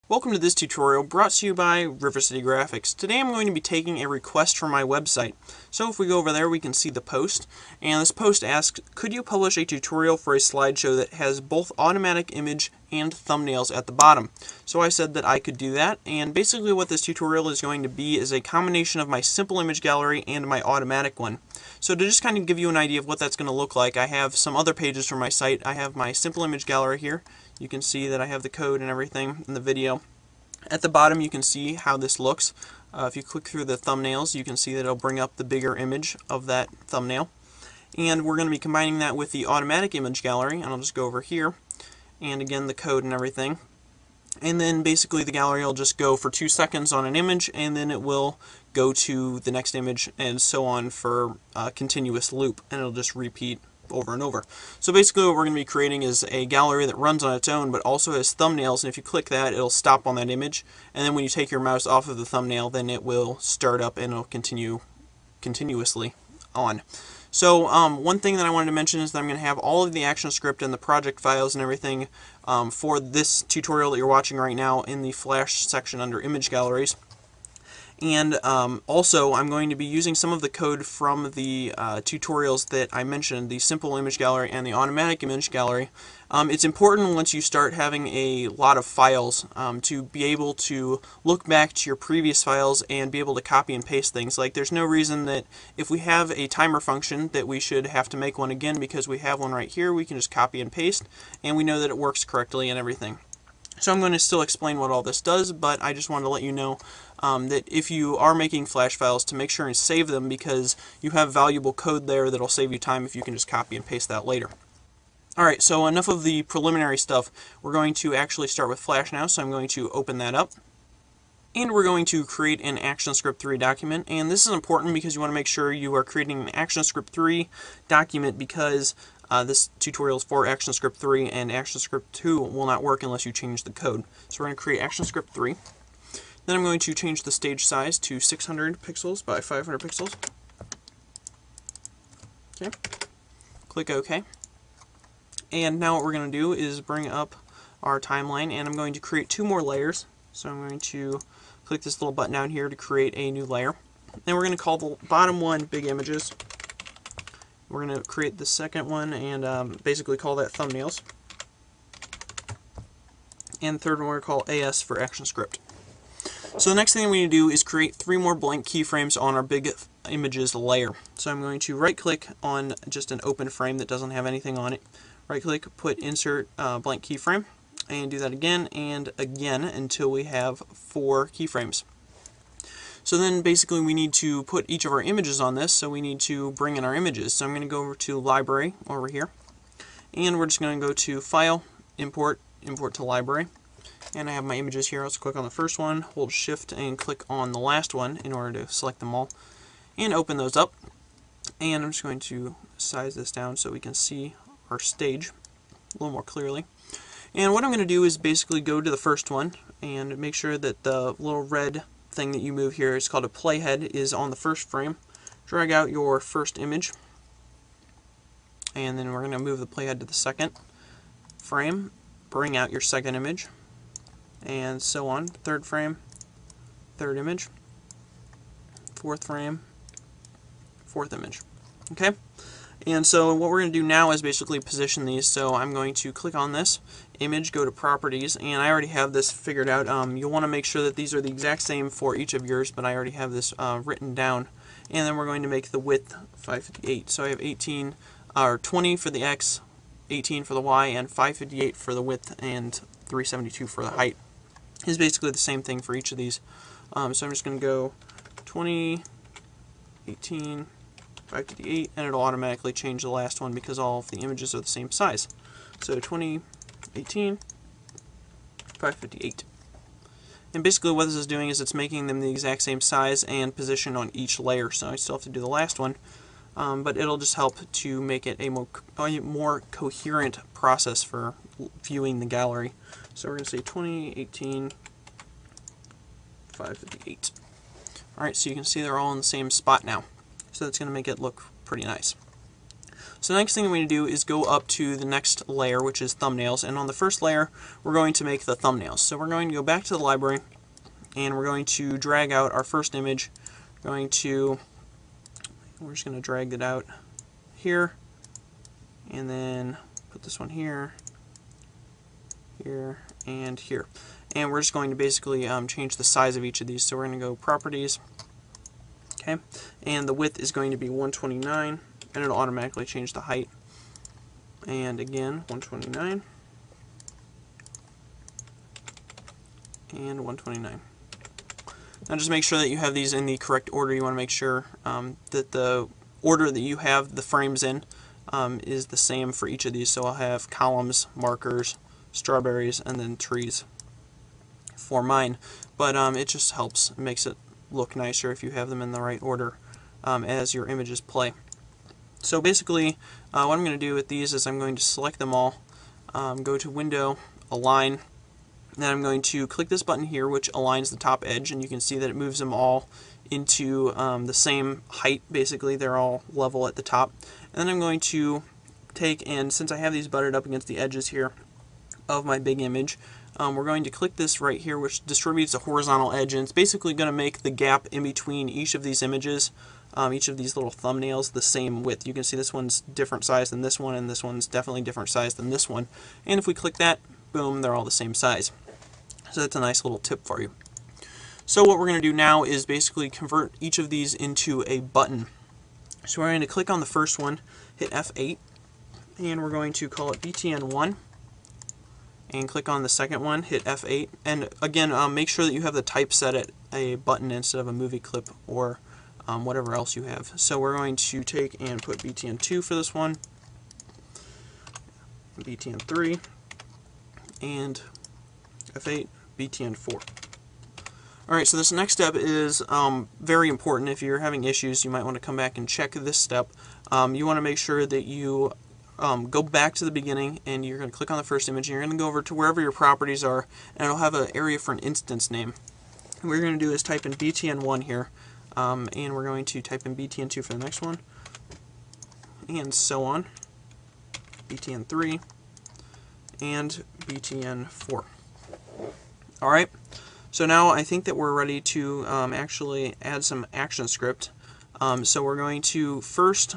Welcome to this tutorial brought to you by River City Graphics. Today I'm going to be taking a request from my website. So if we go over there, we can see the post. And this post asks, could you publish a tutorial for a slideshow that has both automatic image and thumbnails at the bottom? So I said that I could do that. And basically what this tutorial is going to be is a combination of my simple image gallery and my automatic one. So to just kind of give you an idea of what that's going to look like, I have some other pages from my site. I have my simple image gallery here. You can see that I have the code and everything in the video. At the bottom you can see how this looks. If you click through the thumbnails, you can see that it'll bring up the bigger image of that thumbnail. And we're going to be combining that with the automatic image gallery, and I'll just go over here, and again the code and everything. And then basically the gallery will just go for 2 seconds on an image, and then it will go to the next image, and so on for a continuous loop, and it'll just repeat over and over. So basically what we're going to be creating is a gallery that runs on its own but also has thumbnails, and if you click that it'll stop on that image, and then when you take your mouse off of the thumbnail then it will start up and it'll continue continuously on. So one thing that I wanted to mention is that I'm going to have all of the action script and the project files and everything for this tutorial that you're watching right now in the Flash section under image galleries. And also I'm going to be using some of the code from the tutorials that I mentioned, the simple image gallery and the automatic image gallery. It's important once you start having a lot of files to be able to look back to your previous files and be able to copy and paste things. Like, there's no reason that if we have a timer function that we should have to make one again, because we have one right here. We can just copy and paste and we know that it works correctly and everything. So I'm going to still explain what all this does, but I just wanted to let you know that if you are making Flash files, to make sure and save them, because you have valuable code there that'll save you time if you can just copy and paste that later. Alright, so enough of the preliminary stuff. We're going to actually start with Flash now, so I'm going to open that up. And we're going to create an ActionScript 3 document, and this is important because you want to make sure you are creating an ActionScript 3 document, because this tutorial is for ActionScript 3, and ActionScript 2 will not work unless you change the code. So we're going to create ActionScript 3. Then I'm going to change the stage size to 600 pixels by 500 pixels. Okay. Click OK. And now what we're going to do is bring up our timeline, and I'm going to create 2 more layers. So I'm going to click this little button down here to create a new layer. Then we're going to call the bottom one Big Images. We're going to create the second one and basically call that Thumbnails. And the third one we're going to call AS for ActionScript. So the next thing we need to do is create 3 more blank keyframes on our Big Images layer. So I'm going to right click on just an open frame that doesn't have anything on it. Right click, put Insert Blank Keyframe, and do that again and again until we have 4 keyframes. So then basically we need to put each of our images on this, so we need to bring in our images. So I'm going to go over to Library over here, and we're just going to go to File, Import, Import to Library. And I have my images here. Let's click on the first one, hold Shift and click on the last one in order to select them all, and open those up. And I'm just going to size this down so we can see our stage a little more clearly. And what I'm going to do is basically go to the first one and make sure that the little red thing that you move here is called a playhead is on the first frame. Drag out your first image, and then we're going to move the playhead to the second frame, bring out your second image, and so on. Third frame, third image, fourth frame, fourth image. Okay? And so what we're going to do now is basically position these. So I'm going to click on this image, go to Properties, and I already have this figured out. You'll want to make sure that these are the exact same for each of yours, but I already have this written down. And then we're going to make the width 558. So I have 18 or 20 for the X, 18 for the Y, and 558 for the width, and 372 for the height. Is basically the same thing for each of these. So I'm just going to go 20, 18, 558, and it'll automatically change the last one because all of the images are the same size. So 20, 18, 558. And basically what this is doing is it's making them the exact same size and position on each layer. So I still have to do the last one, but it'll just help to make it a more coherent process for viewing the gallery. So we're going to say 20, 18, 558. Alright, so you can see they're all in the same spot now. So that's going to make it look pretty nice. So the next thing I'm going to do is go up to the next layer, which is thumbnails, and on the first layer we're going to make the thumbnails. So we're going to go back to the library and we're going to drag out our first image. We're just going to drag it out here, and then put this one here, here, and here. And we're just going to basically change the size of each of these. So we're going to go Properties, okay, and the width is going to be 129, and it'll automatically change the height. And again, 129, and 129. Now just make sure that you have these in the correct order. You want to make sure that the order that you have the frames in is the same for each of these. So I'll have columns, markers, strawberries, and then trees for mine. But it just helps. It makes it look nicer if you have them in the right order as your images play. So basically what I'm going to do with these is I'm going to select them all, go to Window, Align, then I'm going to click this button here, which aligns the top edge, and you can see that it moves them all into the same height. Basically, they're all level at the top. And then I'm going to take, and since I have these butted up against the edges here of my big image, we're going to click this right here, which distributes a horizontal edge, and it's basically going to make the gap in between each of these images, each of these little thumbnails, the same width. You can see this one's different size than this one, and this one's definitely different size than this one. And if we click that, boom, they're all the same size. So that's a nice little tip for you. So what we're going to do now is basically convert each of these into a button. So we're going to click on the first one, hit F8, and we're going to call it BTN1, and click on the second one, hit F8, and again make sure that you have the type set at a button instead of a movie clip or whatever else you have. So we're going to take and put BTN2 for this one, BTN3, and F8, BTN4. Alright, so this next step is very important. If you're having issues, you might want to come back and check this step. You want to make sure that you go back to the beginning, and you're going to click on the first image, and you're going to go over to wherever your properties are, and it'll have an area for an instance name. And what you're going to do is type in BTN1 here, and we're going to type in BTN2 for the next one, and so on, BTN3, and BTN4. Alright, so now I think that we're ready to actually add some action script. So we're going to first,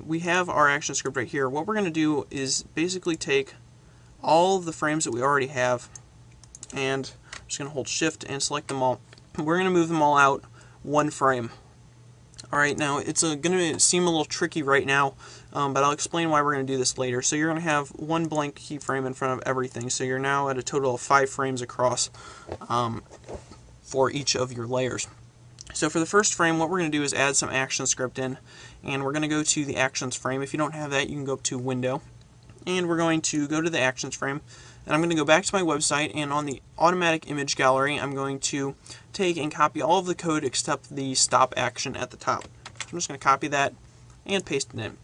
we have our action script right here. What we're going to do is basically take all of the frames that we already have, and I'm just going to hold Shift and select them all. We're going to move them all out one frame. Alright, now it's going to seem a little tricky right now, but I'll explain why we're going to do this later. So you're going to have one blank keyframe in front of everything, so you're now at a total of 5 frames across for each of your layers. So for the first frame, what we're going to do is add some action script in, and we're going to go to the actions frame. If you don't have that, you can go up to Window, and we're going to go to the actions frame, and I'm going to go back to my website, and on the automatic image gallery, I'm going to take and copy all of the code except the stop action at the top. So I'm just going to copy that and paste it in.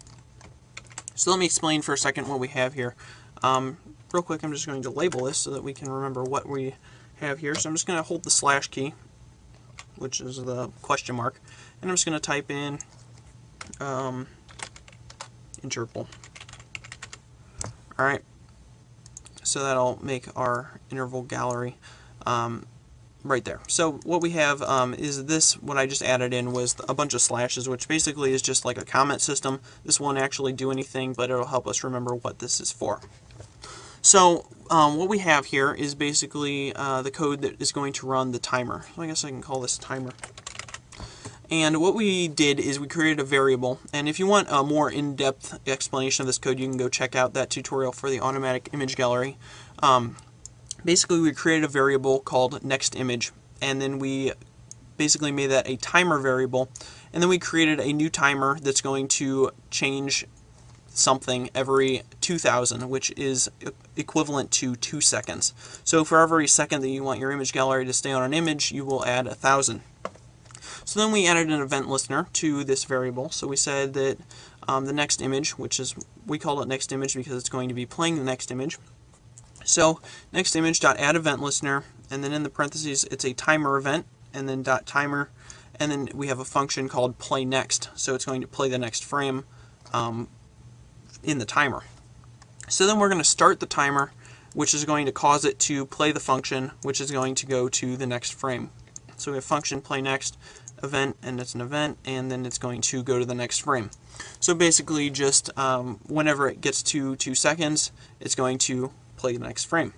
So let me explain for a second what we have here. Real quick, I'm just going to label this so that we can remember what we have here. So I'm just going to hold the slash key, which is the question mark, and I'm just going to type in interval. Alright, so that'll make our interval gallery right there. So what we have is this, what I just added in was a bunch of slashes, which basically is just like a comment system. This won't actually do anything, but it'll help us remember what this is for. So what we have here is basically the code that is going to run the timer. So I guess I can call this timer. And what we did is we created a variable, and if you want a more in-depth explanation of this code, you can go check out that tutorial for the automatic image gallery. Basically, we created a variable called nextImage, and then we basically made that a timer variable, and then we created a new timer that's going to change something every 2,000, which is equivalent to 2 seconds. So for every second that you want your image gallery to stay on an image, you will add 1,000. So then we added an event listener to this variable. So we said that the next image, which is, we call it next image because it's going to be playing the next image. So next image.add event listener, and then in the parentheses it's a timer event, and then .timer, and then we have a function called play next. So it's going to play the next frame in the timer. So then we're going to start the timer, which is going to cause it to play the function, which is going to go to the next frame. So we have function play next, event, and it's an event, and then it's going to go to the next frame. So basically just whenever it gets to 2 seconds, it's going to play the next frame.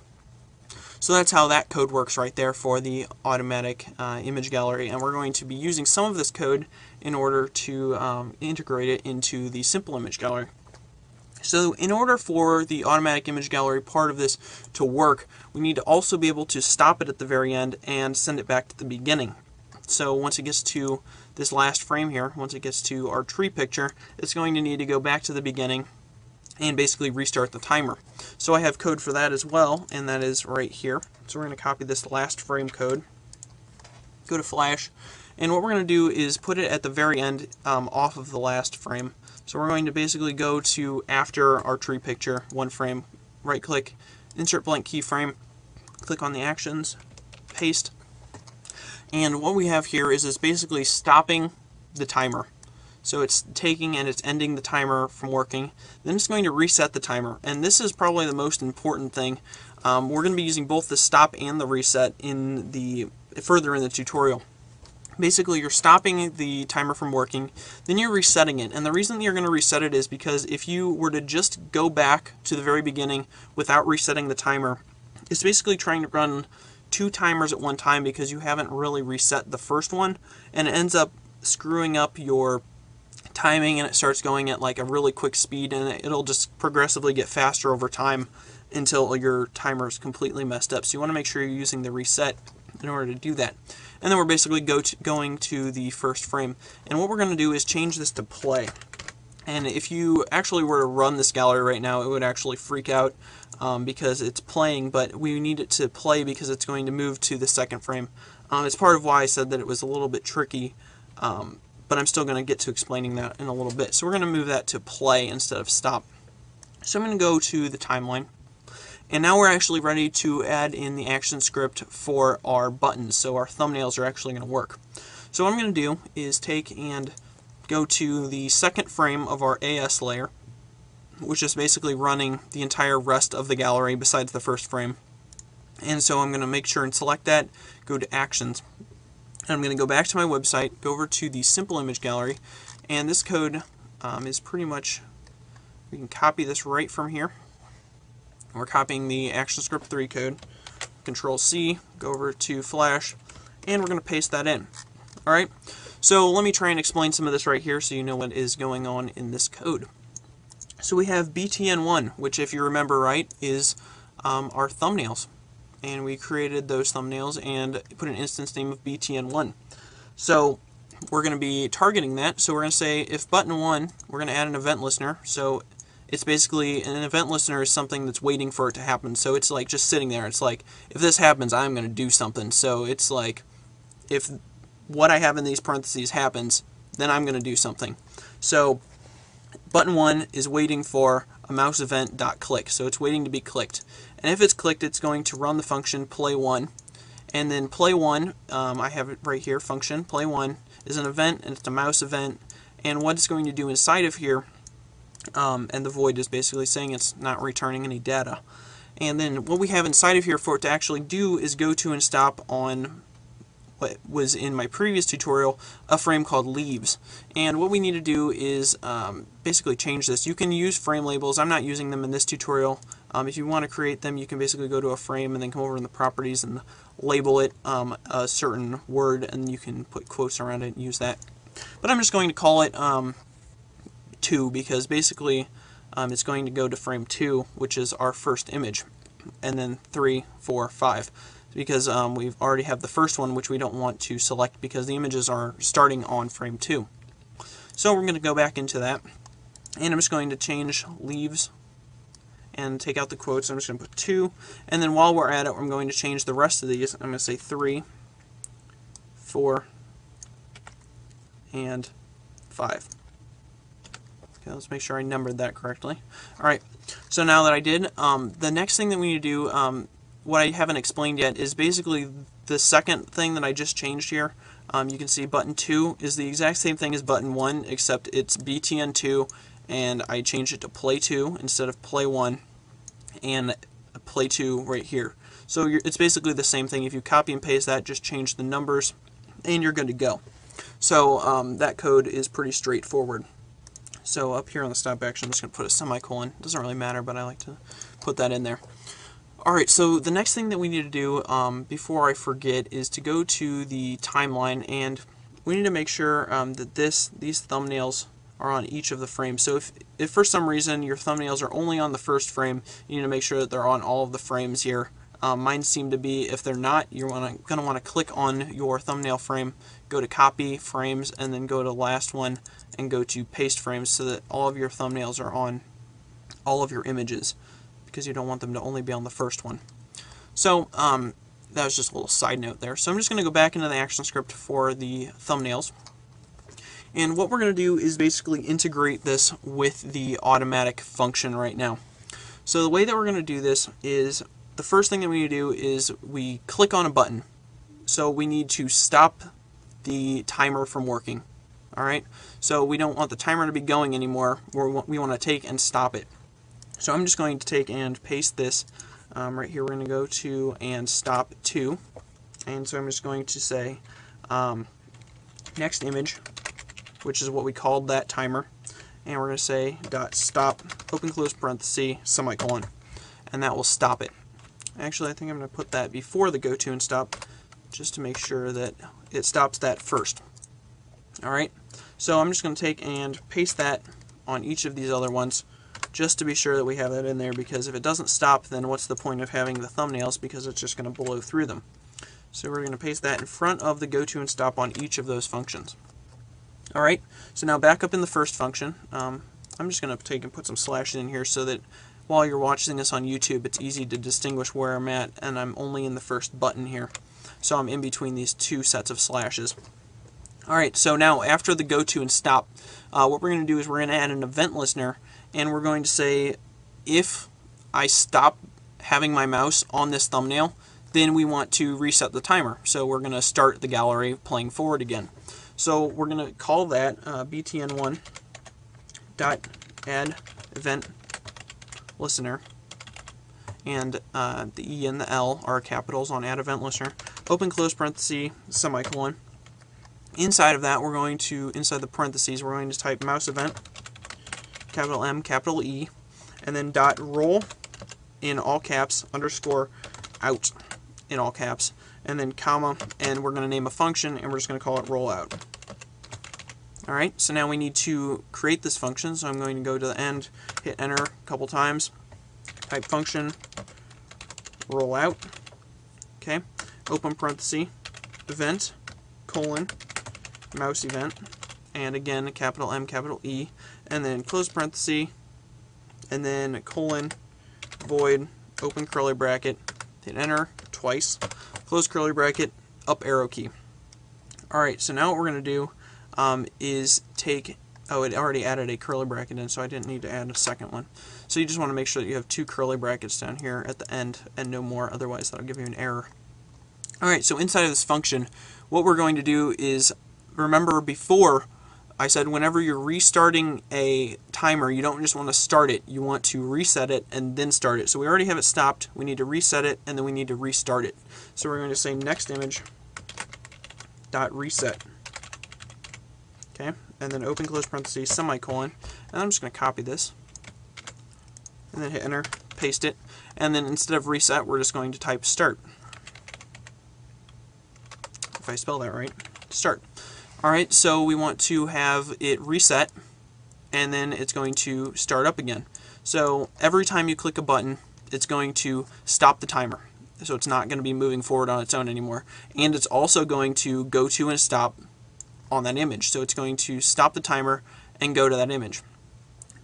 So that's how that code works right there for the automatic image gallery, and we're going to be using some of this code in order to integrate it into the simple image gallery. So in order for the automatic image gallery part of this to work, we need to also be able to stop it at the very end and send it back to the beginning. So once it gets to this last frame here, once it gets to our tree picture, it's going to need to go back to the beginning and basically restart the timer. So I have code for that as well, and that is right here. So we're going to copy this last frame code, go to Flash, and what we're going to do is put it at the very end off of the last frame. So we're going to basically go to after our tree picture, one frame, right click, insert blank keyframe, click on the actions, paste, and what we have here is basically stopping the timer. So it's taking and it's ending the timer from working. Then it's going to reset the timer, and this is probably the most important thing. We're going to be using both the stop and the reset further in the tutorial. Basically, you're stopping the timer from working, then you're resetting it. And the reason that you're going to reset it is because if you were to just go back to the very beginning without resetting the timer, it's basically trying to run 2 timers at one time because you haven't really reset the first one, and it ends up screwing up your timing, and it starts going at like a really quick speed, and it'll just progressively get faster over time until your timer is completely messed up. So you want to make sure you're using the reset in order to do that. And then we're basically going to the first frame. And what we're going to do is change this to play. And if you actually were to run this gallery right now, it would actually freak out because it's playing, but we need it to play because it's going to move to the second frame. It's part of why I said that it was a little bit tricky, but I'm still going to get to explaining that in a little bit. So we're going to move that to play instead of stop. So I'm going to go to the timeline. And now we're actually ready to add in the action script for our buttons, so our thumbnails are actually going to work. So what I'm going to do is take and go to the second frame of our AS layer, which is basically running the entire rest of the gallery besides the first frame. And so I'm going to make sure and select that, go to Actions, and I'm going to go back to my website, go over to the Simple Image Gallery, and this code is pretty much, we can copy this right from here. We're copying the ActionScript 3 code, Control-C, go over to Flash, and we're going to paste that in. Alright, so let me try and explain some of this right here so you know what is going on in this code. So we have btn1, which if you remember right, is our thumbnails. And we created those thumbnails and put an instance name of btn1. So we're going to be targeting that, so we're going to say if button 1, we're going to add an event listener. So it's basically, an event listener is something that's waiting for it to happen. So it's like just sitting there. It's like, if this happens, I'm going to do something. So it's like, if what I have in these parentheses happens, then I'm going to do something. So button 1 is waiting for a mouse event.click. So it's waiting to be clicked. And if it's clicked, it's going to run the function play1. And then play1, I have it right here, function play1 is an event, and it's a mouse event. And what it's going to do inside of here, and the void is basically saying it's not returning any data. And then what we have inside of here for it to actually do is go to and stop on what was in my previous tutorial, a frame called leaves. And what we need to do is basically change this. You can use frame labels. I'm not using them in this tutorial. If you want to create them, you can basically go to a frame and then come over in the properties and label it a certain word, and you can put quotes around it and use that. But I'm just going to call it 2 because basically it's going to go to frame 2, which is our first image, and then 3, 4, 5 because we already have the first one, which we don't want to select because the images are starting on frame 2. So we're going to go back into that, and I'm just going to change leaves and take out the quotes. I'm just going to put 2, and then while we're at it, I'm going to change the rest of these. I'm going to say 3, 4, and 5. Okay, let's make sure I numbered that correctly. Alright, so now that I did, the next thing that we need to do, what I haven't explained yet, is basically the second thing that I just changed here. You can see button 2 is the exact same thing as button 1, except it's btn2, and I change it to play 2 instead of play 1, and play 2 right here. So it's basically the same thing. If you copy and paste that, just change the numbers, and you're good to go. So that code is pretty straightforward. So up here on the stop action, I'm just going to put a semicolon. It doesn't really matter, but I like to put that in there. Alright, so the next thing that we need to do before I forget is to go to the timeline, and we need to make sure that these thumbnails are on each of the frames. So if for some reason your thumbnails are only on the first frame, you need to make sure that they're on all of the frames here. Mine seem to be. If they're not, you're going to want to click on your thumbnail frame, go to copy frames, and then go to last one and go to paste frames, so that all of your thumbnails are on all of your images, because you don't want them to only be on the first one. So that was just a little side note there. So I'm just going to go back into the action script for the thumbnails. And what we're going to do is basically integrate this with the automatic function right now. So the way that we're going to do this is, the first thing that we need to do is we click on a button. So we need to stop the timer from working. Alright, so we don't want the timer to be going anymore. We want to take and stop it. So I'm just going to take and paste this. Right here we're going to go to and stop 2. And so I'm just going to say next image, which is what we called that timer. And we're going to say dot stop, open close parenthesis, semicolon. And that will stop it. Actually, I think I'm going to put that before the go to and stop, just to make sure that it stops that first. Alright, so I'm just going to take and paste that on each of these other ones, just to be sure that we have that in there, because if it doesn't stop, then what's the point of having the thumbnails, because it's just going to blow through them. So we're going to paste that in front of the go to and stop on each of those functions. Alright, so now back up in the first function, I'm just going to take and put some slashes in here so that while you're watching this on YouTube, it's easy to distinguish where I'm at, and I'm only in the first button here. So I'm in between these two sets of slashes. Alright, so now after the go to and stop, what we're going to do is we're going to add an event listener, and we're going to say if I stop having my mouse on this thumbnail, then we want to reset the timer. So we're going to start the gallery playing forward again. So we're going to call that btn1 dot add event listener, and the E and the L are capitals on add event listener, open close parenthesis, semicolon. Inside of that, we're going to, inside the parentheses, we're going to type mouse event, capital M, capital E, and then dot roll in all caps, underscore out in all caps, and then comma, and we're going to name a function, and we're just going to call it rollout. Alright, so now we need to create this function, so I'm going to go to the end, hit enter a couple times, type function, rollout, okay, open parenthesis, event, colon, mouse event, and again, capital M, capital E, and then close parenthesis, and then colon, void, open curly bracket, hit enter twice, close curly bracket, up arrow key. Alright, so now what we're going to do is take, oh, it already added a curly bracket in, so I didn't need to add a second one. So you just want to make sure that you have two curly brackets down here at the end and no more, otherwise that'll give you an error. Alright, so inside of this function, what we're going to do is, remember before I said whenever you're restarting a timer, you don't just want to start it, you want to reset it and then start it. So we already have it stopped, we need to reset it, and then we need to restart it. So we're going to say next image dot reset. Okay, and then open close parentheses, semicolon, and I'm just going to copy this, and then hit enter, paste it, and then instead of reset, we're just going to type start. If I spell that right, start. Alright, so we want to have it reset, and then it's going to start up again. So every time you click a button, it's going to stop the timer. So it's not going to be moving forward on its own anymore. And it's also going to go to and stop on that image. So it's going to stop the timer and go to that image.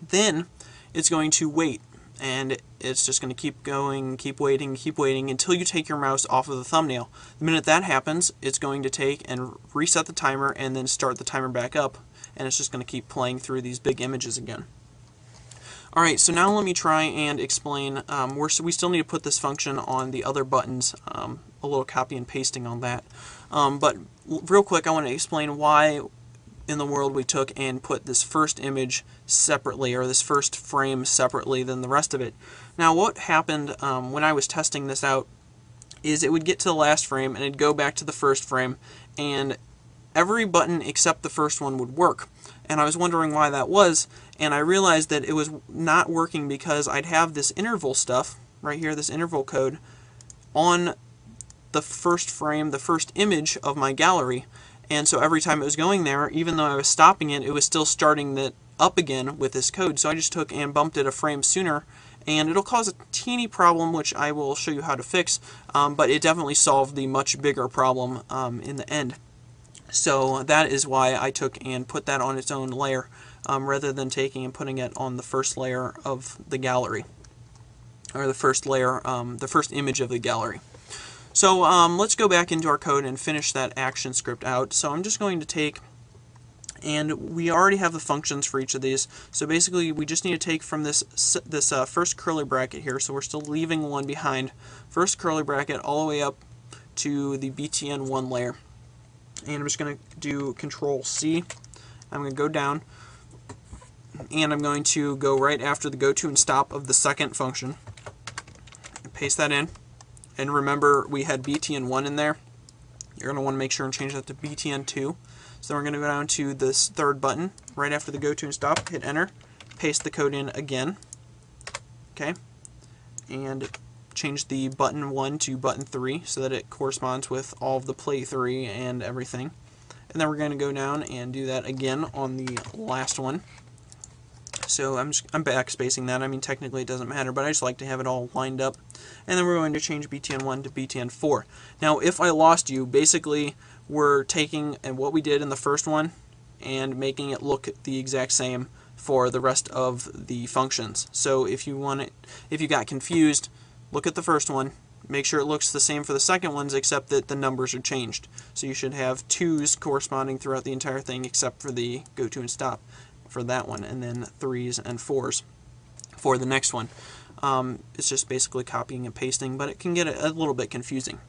Then it's going to wait, and it's just going to keep going, keep waiting until you take your mouse off of the thumbnail. The minute that happens, it's going to take and reset the timer and then start the timer back up, and it's just going to keep playing through these big images again. Alright, so now let me try and explain, we still need to put this function on the other buttons, a little copy and pasting on that. But real quick, I want to explain why in the world we took and put this first image separately, or this first frame separately than the rest of it. Now what happened when I was testing this out is it would get to the last frame and it'd go back to the first frame, and every button except the first one would work. And I was wondering why that was, and I realized that it was not working because I'd have this interval stuff right here, this interval code, on the first frame, the first image of my gallery. And so every time it was going there, even though I was stopping it, it was still starting it up again with this code. So I just took and bumped it a frame sooner, and it'll cause a teeny problem, which I will show you how to fix, but it definitely solved the much bigger problem in the end. So that is why I took and put that on its own layer, rather than taking and putting it on the first layer of the gallery, or the first layer, the first image of the gallery. So let's go back into our code and finish that action script out. So I'm just going to take, and we already have the functions for each of these. So basically we just need to take from this first curly bracket here, so we're still leaving one behind, first curly bracket all the way up to the btn1 layer. And I'm just going to do Control-C. I'm going to go down, and I'm going to go right after the go to and stop of the second function. Paste that in. And remember, we had btn1 in there. You're going to want to make sure and change that to btn2. So we're going to go down to this third button, right after the go to and stop, hit enter, paste the code in again. Okay, and change the button 1 to button 3 so that it corresponds with all of the play 3 and everything. And then we're going to go down and do that again on the last one. So I'm backspacing that. I mean, technically it doesn't matter, but I just like to have it all lined up. And then we're going to change btn1 to btn4. Now, if I lost you, basically we're taking and what we did in the first one and making it look the exact same for the rest of the functions. So if you got confused, look at the first one, make sure it looks the same for the second ones, except that the numbers are changed. So you should have 2's corresponding throughout the entire thing, except for the go to and stop for that one, and then 3's and 4's for the next one. It's just basically copying and pasting, but it can get a little bit confusing.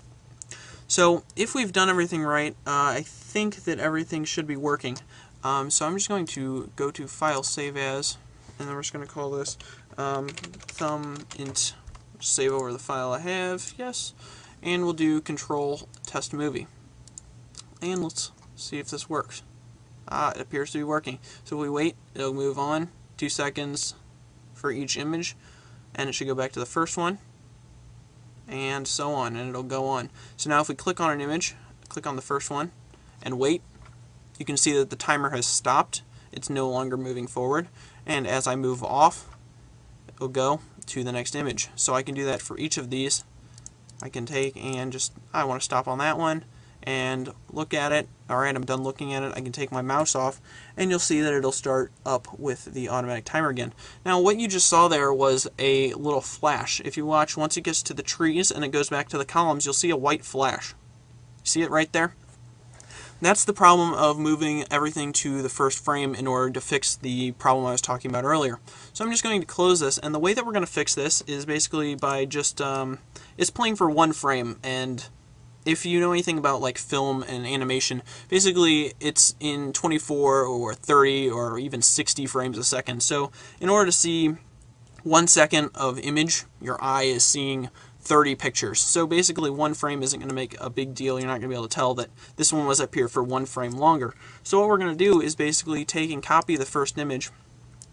So if we've done everything right, I think that everything should be working. So I'm just going to go to File, Save As, and then we're just going to call this thumb.int. Save over the file I have, yes, and we'll do Control Test Movie. And let's see if this works. It appears to be working. So if we wait, it'll move on 2 seconds for each image, and it should go back to the first one, and so on, and it'll go on. So now if we click on an image, click on the first one, and wait, you can see that the timer has stopped. It's no longer moving forward, and as I move off, it'll go to the next image. So I can do that for each of these. I can take and just, I want to stop on that one and look at it. Alright, I'm done looking at it. I can take my mouse off, and you'll see that it'll start up with the automatic timer again. Now what you just saw there was a little flash. If you watch, once it gets to the trees and it goes back to the columns, you'll see a white flash. See it right there? That's the problem of moving everything to the first frame in order to fix the problem I was talking about earlier. So I'm just going to close this, and the way that we're going to fix this is basically by just, it's playing for one frame, and if you know anything about like film and animation, basically it's in 24 or 30 or even 60 frames a second. So in order to see 1 second of image, your eye is seeing 30 pictures. So basically 1 frame isn't going to make a big deal. You're not going to be able to tell that this one was up here for 1 frame longer. So what we're going to do is basically take and copy the first image.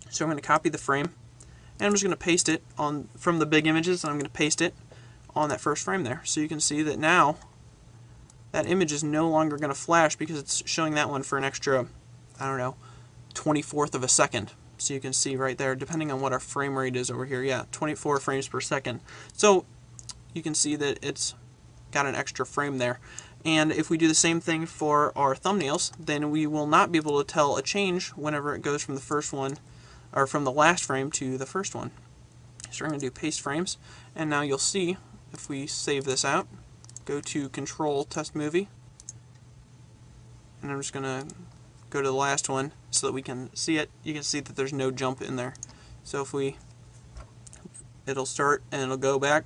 So I'm going to copy the frame, and I'm just going to paste it on from the big images, and I'm going to paste it on that first frame there. So you can see that now that image is no longer going to flash because it's showing that one for an extra, I don't know, 24th of a second. So you can see right there, depending on what our frame rate is over here, yeah, 24 frames per second. So you can see that it's got an extra frame there. And if we do the same thing for our thumbnails, then we will not be able to tell a change whenever it goes from the first one, or from the last frame to the first one. So we're going to do paste frames, and now you'll see, if we save this out, go to Control Test Movie, and I'm just going to go to the last one so that we can see it. You can see that there's no jump in there. So if it'll start and it'll go back,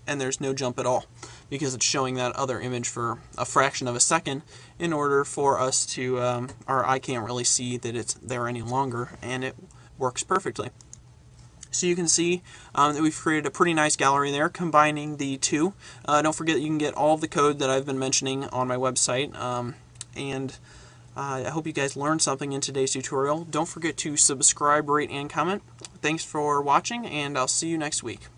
and there's no jump at all. because it's showing that other image for a fraction of a second in order for us to, or I can't really see that it's there any longer, and it works perfectly. So you can see that we've created a pretty nice gallery there, combining the two. Don't forget that you can get all of the code that I've been mentioning on my website, and I hope you guys learned something in today's tutorial. Don't forget to subscribe, rate, and comment. Thanks for watching, and I'll see you next week.